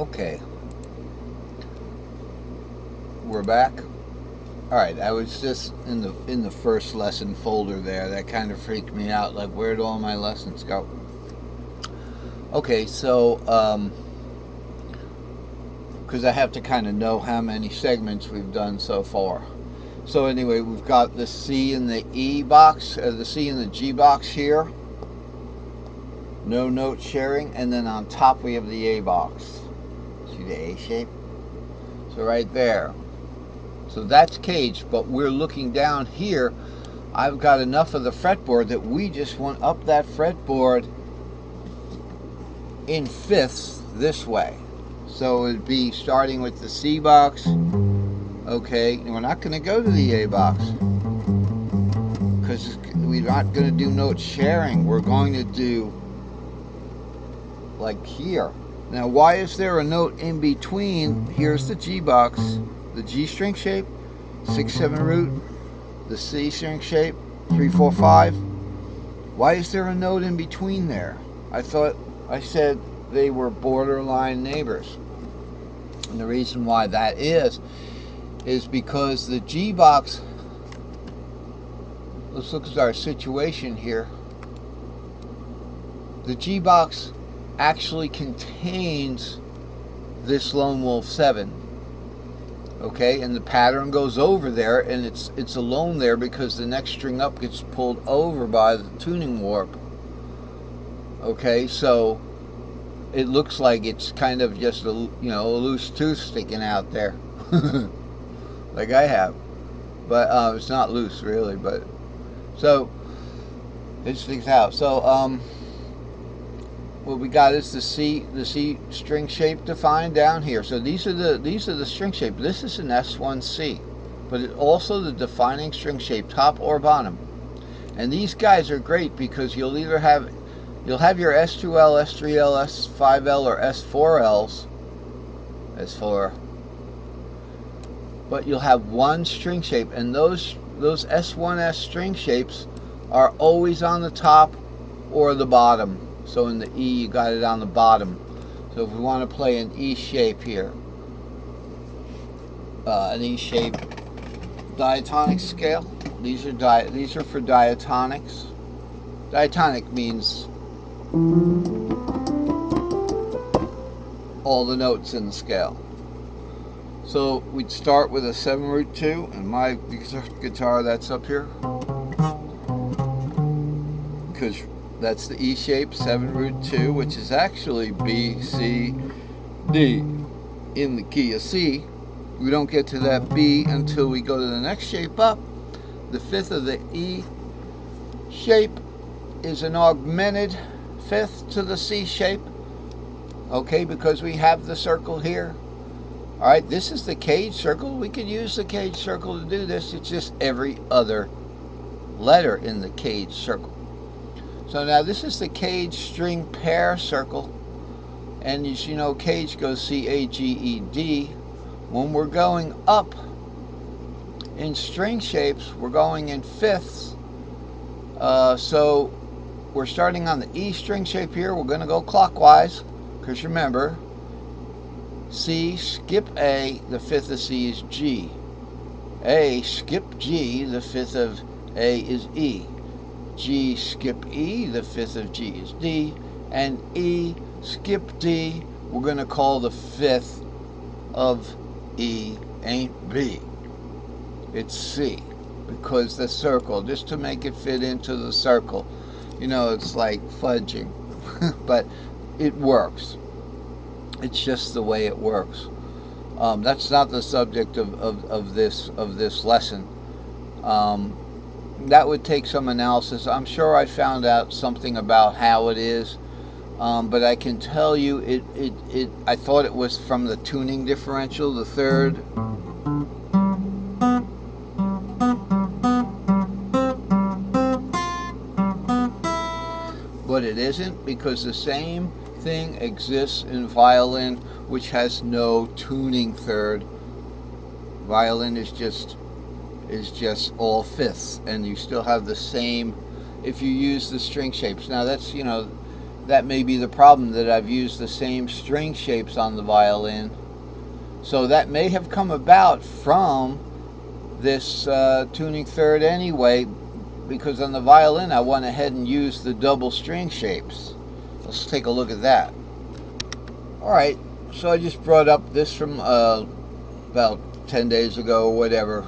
Okay, we're back. All right, I was just in the first lesson folder there. That kind of freaked me out. Like, where'd all my lessons go? Okay, so because I have to kind of know how many segments we've done so far. So anyway, we've got the C in the E box, the C in the G box here. No note sharing, and then on top we have the A box. See the A shape? So right there. So that's caged, but we're looking down here. I've got enough of the fretboard that we just went up that fretboard in fifths this way. So it'd be starting with the C box. Okay, and we're not going to go to the A box because we're not going to do note sharing. We're going to do like here. Now, why is there a note in between? Here's the G box, the G string shape, 6/7 root, the C string shape, 3/4/5. Why is there a note in between there? I thought I said they were borderline neighbors. And the reason why that is because the G box, let's look at our situation here. The G box actually contains this Lone Wolf 7. Okay, and the pattern goes over there, and it's alone there because the next string up gets pulled over by the tuning warp. Okay, so it looks like it's kind of just a loose tooth sticking out there, like I have, but it's not loose really. But so it sticks out. So what we got is the C string shape defined down here. So these are the string shape. This is an S1C, but it's also the defining string shape, top or bottom. And these guys are great because you'll have your S2L, S3L, S5L, or S4Ls, S4, but you'll have one string shape, and those S1S string shapes are always on the top or the bottom. So in the E, you got it on the bottom. So if we want to play an E shape here, an E shape diatonic scale. These are for diatonics. Diatonic means all the notes in the scale. So we'd start with a 7 root 2, and my guitar that's up here, because that's the E shape, 7 root 2, which is actually B, C, D in the key of C. We don't get to that B until we go to the next shape up. The fifth of the E shape is an augmented fifth to the C shape, okay, because we have the circle here. All right, this is the cage circle. We could use the cage circle to do this. It's just every other letter in the cage circle. So now this is the cage string pair circle. And as you know, cage goes C-A-G-E-D. When we're going up in string shapes, we're going in fifths. So we're starting on the E string shape here. We're going to go clockwise, because remember, C, skip A, the fifth of C is G. A, skip G, the fifth of A is E. G, skip E, the fifth of G is D. And E, skip D, we're going to call the fifth of E ain't B. It's C, because the circle, just to make it fit into the circle. You know, it's like fudging, but it works. It's just the way it works. That's not the subject of this lesson. Um, that would take some analysis. I'm sure I found out something about how it is, but I can tell you I thought it was from the tuning differential, the third. But it isn't, because the same thing exists in violin, which has no tuning third. Violin is just all fifths, and you still have the same if you use the string shapes. Now that's that may be the problem, that I've used the same string shapes on the violin. So that may have come about from this tuning third anyway, because on the violin I went ahead and used the double string shapes. Let's take a look at that. Alright, so I just brought up this from about 10 days ago or whatever.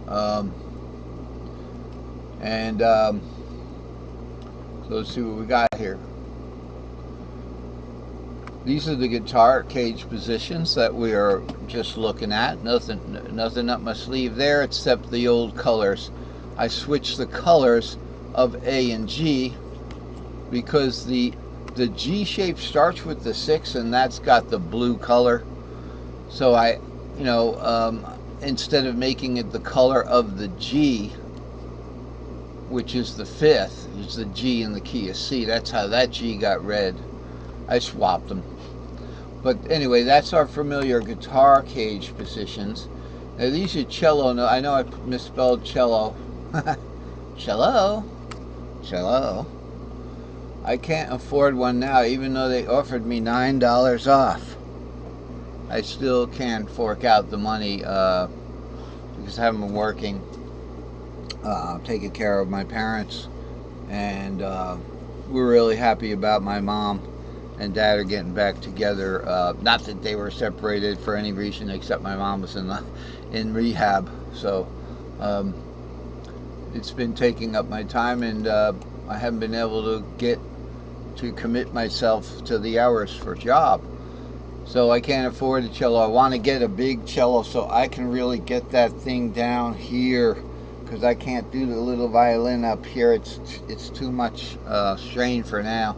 So let's see what we got here. These are the guitar cage positions that we are just looking at. Nothing up my sleeve there except the old colors. I switched the colors of A and G because the G shape starts with the 6 and that's got the blue color. So I, instead of making it the color of the G, which is the 5th, is the G in the key of C. That's how that G got red. I swapped them. But anyway, that's our familiar guitar cage positions. Now these are cello. No, I know I misspelled cello. Cello. I can't afford one now, even though they offered me $9 off. I still can't fork out the money because I haven't been working, taking care of my parents, and we're really happy about my mom and dad are getting back together. Not that they were separated for any reason except my mom was in rehab. So it's been taking up my time, and I haven't been able to commit myself to the hours for a job. So I can't afford a cello. I want to get a big cello so I can really get that thing down here, because I can't do the little violin up here. It's too much strain for now.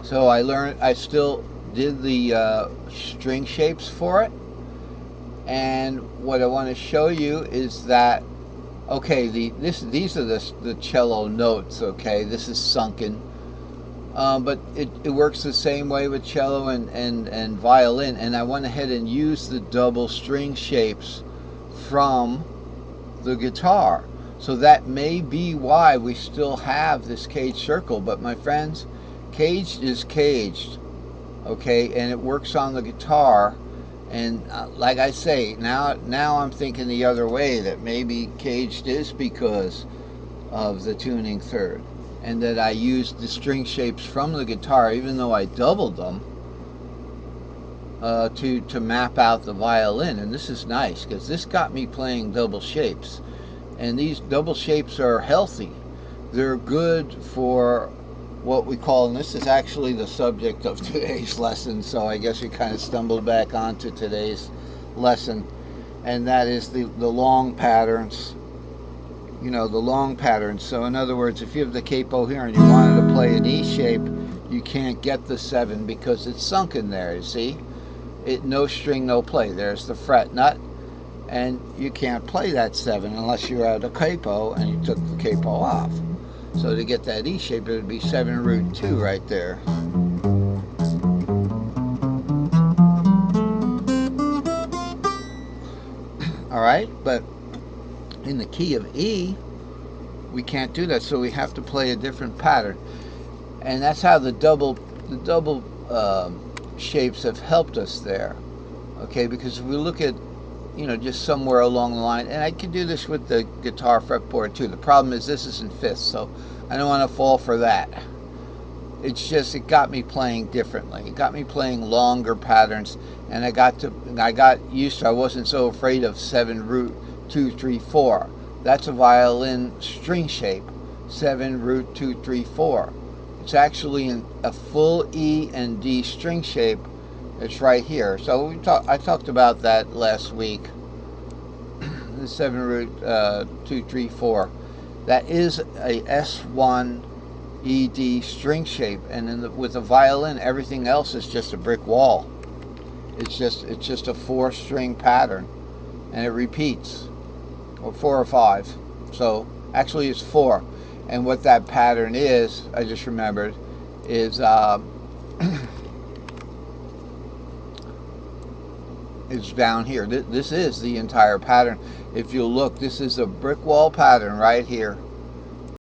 So I still did the string shapes for it, and what I want to show you is that, okay, these are the cello notes. Okay, this is sunken, but it works the same way with cello and violin. And I went ahead and used the double string shapes from the guitar. So that may be why we still have this cage circle. But my friends, caged is caged, okay, and it works on the guitar. And like I say, now I'm thinking the other way, that maybe caged is because of the tuning third, and that I used the string shapes from the guitar, even though I doubled them, to map out the violin. And this is nice because this got me playing double shapes, and these double shapes are healthy. They're good for what we call, and this is actually the subject of today's lesson, so I guess we kind of stumbled back onto today's lesson, and that is the long patterns. The long patterns. So in other words, if you have the capo here and you wanted to play an E shape, you can't get the 7 because it's sunken there. You see, no string, no play. There's the fret nut, and you can't play that 7 unless you're at a capo and you took the capo off. So to get that E shape, it would be 7 root 2 right there. Alright, but in the key of E, we can't do that, so we have to play a different pattern. And that's how the double shapes have helped us there. Okay, because if we look at, just somewhere along the line, and I can do this with the guitar fretboard too. The problem is this is in 5th, so I don't want to fall for that. It's just, it got me playing differently. It got me playing longer patterns, and I got used to, I wasn't so afraid of 7 root 2 3 4. That's a violin string shape, 7 root 2 3 4. It's actually in a full E and D string shape. It's right here. So I talked about that last week. The 7 root 2 3 4. That is a S1 ED string shape, and with a violin, everything else is just a brick wall. It's just a 4-string pattern, and it repeats, or 4 or 5. So actually, it's 4. And what that pattern is, I just remembered, is it's down here. This is the entire pattern. If you look, this is a brick wall pattern right here.